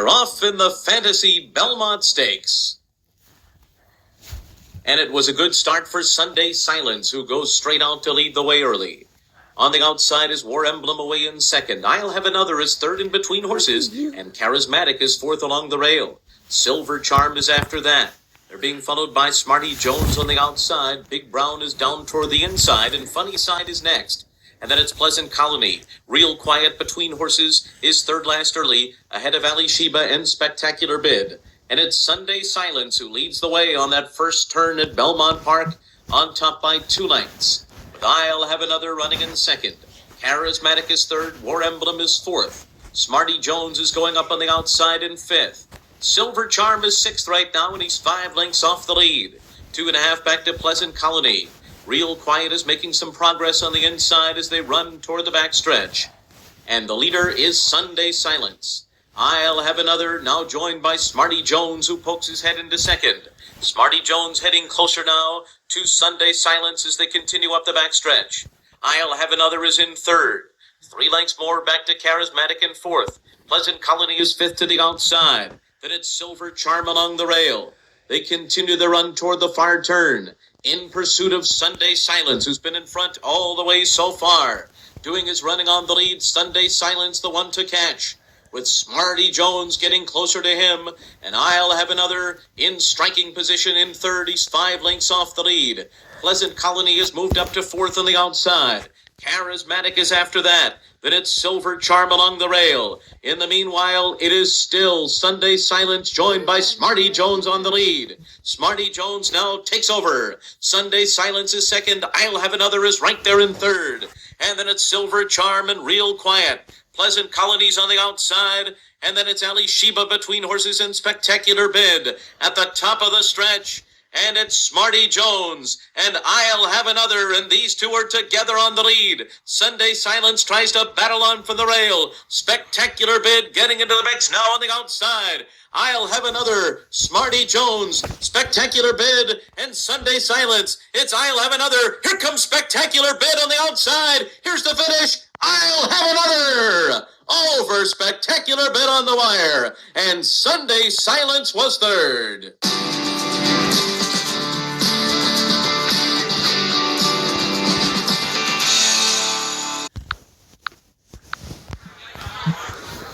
They're off in the Fantasy Belmont Stakes. And it was a good start for Sunday Silence, who goes straight out to lead the way early. On the outside is War Emblem away in second. I'll Have Another is third in between horses, and Charismatic is fourth along the rail. Silver Charm is after that. They're being followed by Smarty Jones on the outside. Big Brown is down toward the inside, and Funny Side is next. And then it's Pleasant Colony. Real Quiet between horses is third last early, ahead of Ali Sheba and Spectacular Bid. And it's Sunday Silence who leads the way on that first turn at Belmont Park, on top by 2 lengths. With I'll Have Another running in second. Charismatic is third, War Emblem is fourth. Smarty Jones is going up on the outside in fifth. Silver Charm is sixth right now, and he's 5 lengths off the lead. 2.5 back to Pleasant Colony. Real Quiet is making some progress on the inside as they run toward the backstretch. And the leader is Sunday Silence. I'll Have Another, now joined by Smarty Jones, who pokes his head into second. Smarty Jones heading closer now to Sunday Silence as they continue up the backstretch. I'll Have Another is in third. 3 lengths more back to Charismatic in fourth. Pleasant Colony is fifth to the outside. Then it's Silver Charm along the rail. They continue the run toward the far turn, in pursuit of Sunday Silence, who's been in front all the way so far. Doing his running on the lead, Sunday Silence the one to catch, with Smarty Jones getting closer to him, and I'll Have Another in striking position in third. He's 5 lengths off the lead. Pleasant Colony has moved up to fourth on the outside. Charismatic is after that. Then it's Silver Charm along the rail. In the meanwhile, it is still Sunday Silence joined by Smarty Jones on the lead. Smarty Jones now takes over. Sunday Silence is second. I'll Have Another is right there in third. And then it's Silver Charm and Real Quiet. Pleasant Colony's on the outside. And then it's Ali Sheba between horses and Spectacular Bid at the top of the stretch. And it's Smarty Jones, and I'll Have Another, and these two are together on the lead. Sunday Silence tries to battle on from the rail. Spectacular Bid getting into the mix now on the outside. I'll Have Another, Smarty Jones, Spectacular Bid, and Sunday Silence. It's I'll Have Another. Here comes Spectacular Bid on the outside. Here's the finish. I'll Have Another. Over Spectacular Bid on the wire, and Sunday Silence was third.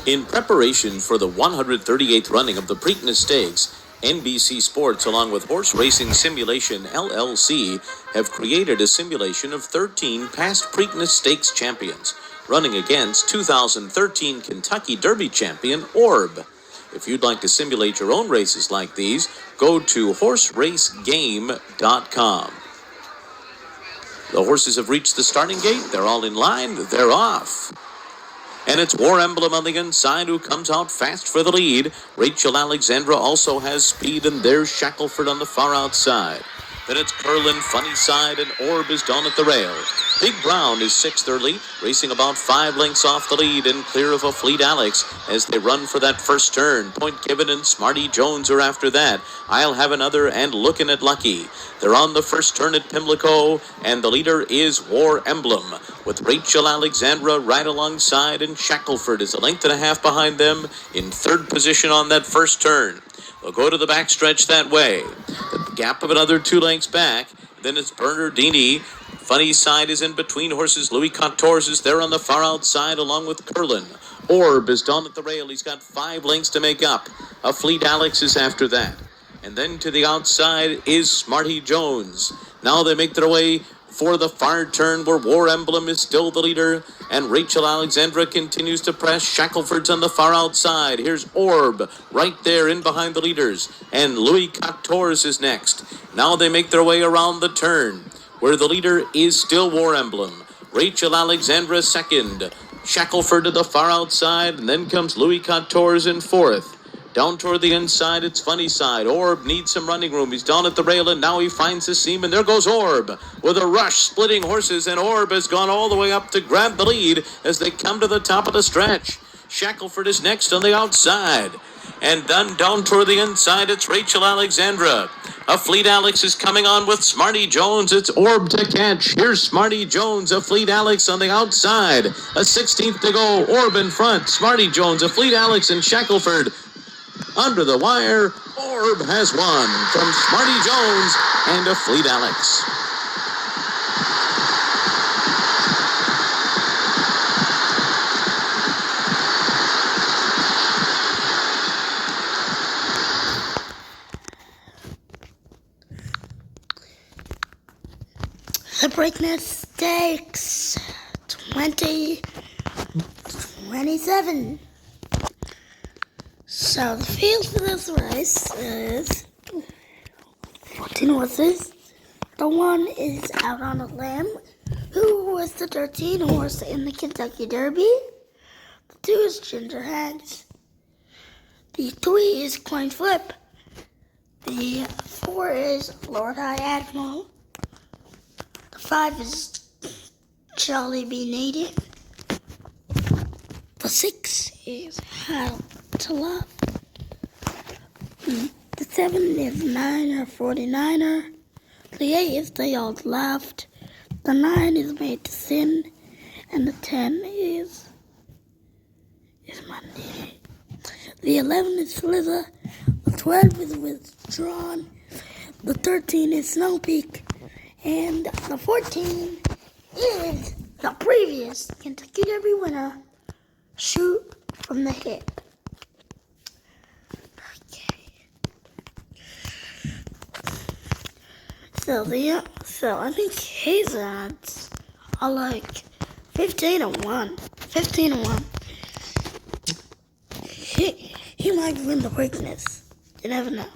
In preparation for the 138th running of the Preakness Stakes, NBC Sports, along with Horse Racing Simulation LLC, have created a simulation of 13 past Preakness Stakes champions, running against 2013 Kentucky Derby champion Orb. If you'd like to simulate your own races like these, go to horseracegame.com. The horses have reached the starting gate. They're all in line. They're off. And it's War Emblem on the inside, who comes out fast for the lead. Rachel Alexandra also has speed, and there's Shackelford on the far outside. Then it's Curlin, Funny Side, and Orb is down at the rail. Big Brown is sixth early, racing about 5 lengths off the lead and clear of a Fleet Alex as they run for that first turn. Point Given and Smarty Jones are after that. I'll Have Another and Looking at Lucky. They're on the first turn at Pimlico, and the leader is War Emblem, with Rachel Alexandra right alongside, and Shackelford is 1.5 lengths behind them in third position on that first turn. They'll go to the backstretch that way. The gap of another 2 lengths back. Then it's Bernardini. Funny Side is in between horses. Louis Quatorze is there on the far outside along with Curlin. Orb is down at the rail. He's got 5 lengths to make up. A Fleet Alex is after that. And then to the outside is Smarty Jones. Now they make their way for the far turn where War Emblem is still the leader, and Rachel Alexandra continues to press. Shackelford's on the far outside. Here's Orb right there in behind the leaders, and Louis Quatorze is next. Now they make their way around the turn where the leader is still War Emblem. Rachel Alexandra second. Shackelford to the far outside, and then comes Louis Quatorze in fourth. Down toward the inside, it's Funny Side. Orb needs some running room. He's down at the rail, and now he finds the seam, and there goes Orb with a rush, splitting horses, and Orb has gone all the way up to grab the lead as they come to the top of the stretch. Shackelford is next on the outside. And then down toward the inside, it's Rachel Alexandra. A Fleet Alex is coming on with Smarty Jones. It's Orb to catch. Here's Smarty Jones, a Fleet Alex on the outside. A 16th to go. Orb in front. Smarty Jones, a Fleet Alex, and Shackelford Under the wire, Orb has won from Smarty Jones and a Fleet Alex. The Preakness Stakes 2027. So the field for this race is 14 horses. The one is Out on a Limb, who was the 13 horse in the Kentucky Derby. The 2 is Ginger Hands. The 3 is Coin Flip. The 4 is Lord High Admiral. The 5 is Charlie B. Native. The 6 is How to Love. The 7 is Niner 49er. The 8 is They All Laughed. The 9 is Made to Sin. And the 10 is Monday. The 11 is Slither. The 12 is Withdrawn. The 13 is Snow Peak. And the 14 is the previous Kentucky Derby winner, Shoot from the Hip. Okay. So I think his odds are like 15-1. 15-1. He might win the Preakness. You never know.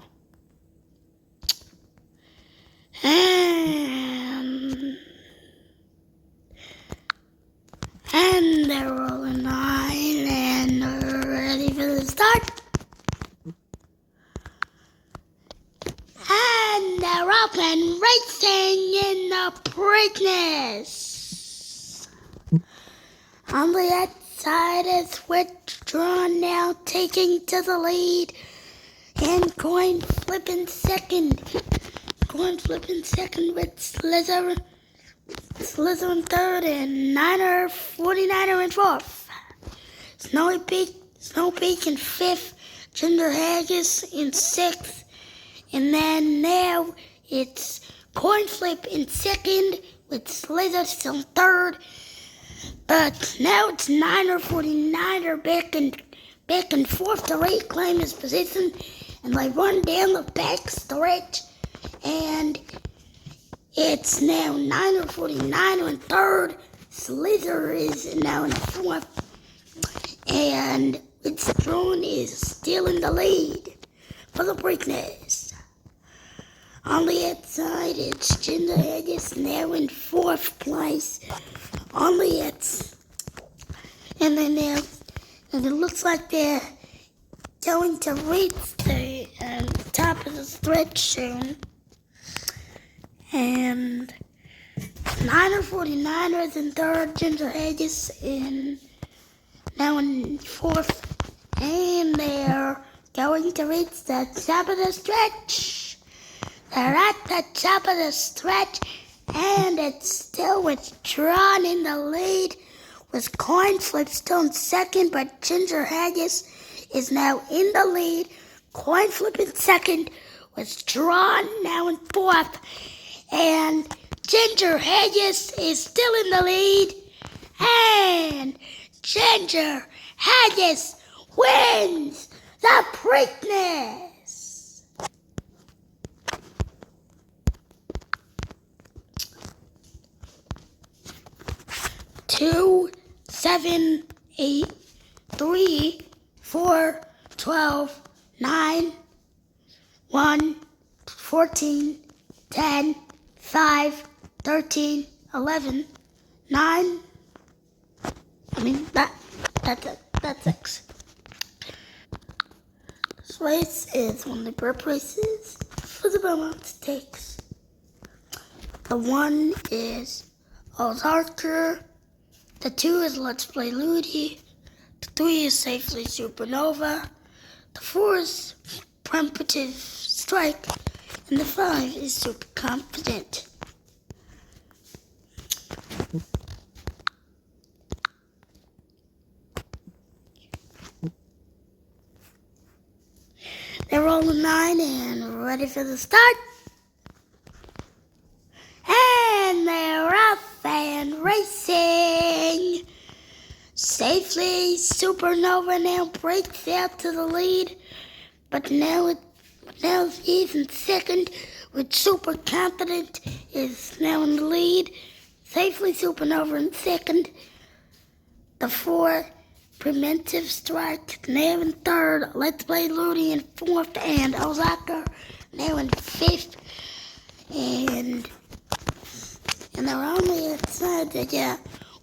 And they're rolling nine and they're ready for the start. And they're up and racing in the Preakness. On the outside is Withdrawn now taking to the lead. And Coin Flipping second. Coin Flipping second with Slither in third and Niner 49er in fourth. Snow Peak in fifth. Ginger Haggis in sixth. And then now it's Coin Flip in second with Slither still third. But now it's Niner 49er back in fourth to reclaim his position. And they run down the back stretch. And it's now Niner 49er in third. Slither is now in fourth. And Withdrawn is still in the lead for the Preakness. On the outside, it's Ginger Haggis now in fourth place. On the outside. And then now, and it looks like they're going to reach the top of the stretch soon. And Niner 49ers in third, Ginger Haggis now in fourth. And they're going to reach the top of the stretch. They're at the top of the stretch, and it's still Withdrawn in the lead, with Coin Flip still in second, but Ginger Haggis is now in the lead. Coin Flip in second, Withdrawn now in fourth, and Ginger Haggis is still in the lead, and Ginger Haggis wins the Preakness. 2, 7, 8, 3, 4, 12, 9, 1, 14, 10, 5, 13, 11, 9. That's 6. This race is one of the prep races for the Belmont Stakes. The 1 is Old Archer. The 2 is Let's Play Ludi. The 3 is Safely Supernova. The 4 is Preemptive Strike. And the 5 is Super Confident. They're rolling 9 and ready for the start. And they're off and racing. Safely, Supernova now breaks out to the lead, but now he's in second, with Super Confident is now in the lead. Safely, Supernova in second. The 4, Preventive Strike now in third. Let's Play Ludi in fourth, and Osaka now in fifth. And they're only outside. They got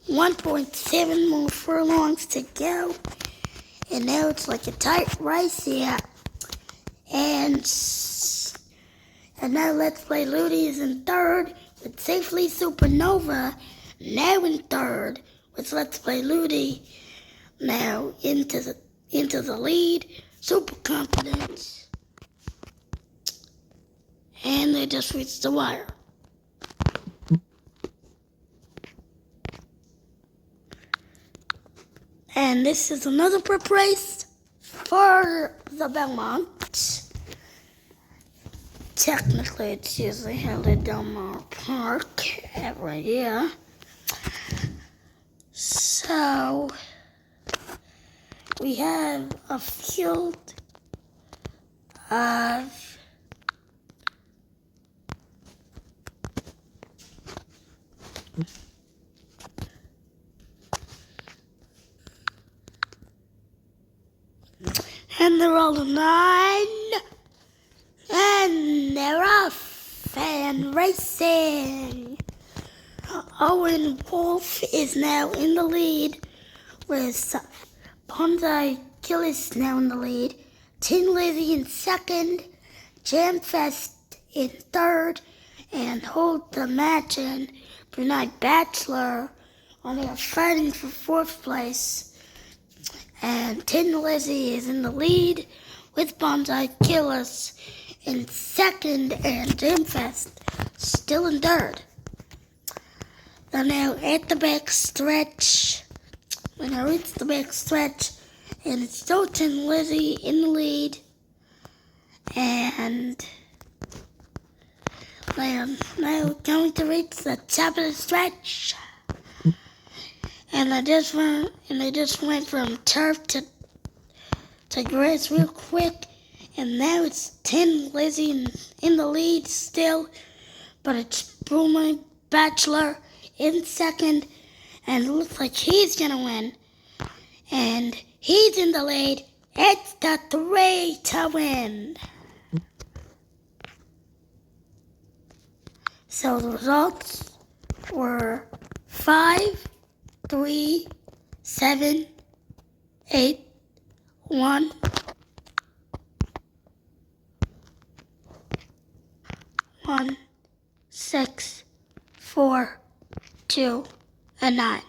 1.7 more furlongs to go. And now it's like a tight race here. And now Let's Play Ludi is in third, with Safely Supernova now in third, with Let's Play Ludi now into the lead. Super Confidence. And they just reached the wire. And this is another prep race for the Belmont. Technically, it's usually held at Del Mar Park every year. So, we have a field of and they're all 9, and they're off and racing. Owen Wolf is now in the lead, with Bonsai Gillis now in the lead. Tin Lizzy in second, Jamfest in third, and Hold the Match and Brunei Bachelor are fighting for fourth place. And Tin Lizzy is in the lead, with Bonsai Gillis in second, and Jamfest still in third. They're now at the back stretch. When I reach the back stretch, and it's still Tin Lizzy in the lead, and they are now going to reach the top of the stretch. And they just went from turf to grass real quick, and now it's Tin Lizzy in the lead still, but it's Brunei Bachelor in second, and it looks like he's gonna win. And he's in the lead. It's the 3 to win. So the results were 5, 3, 7, 8, 1, 1, 6, 4, 2, and 9.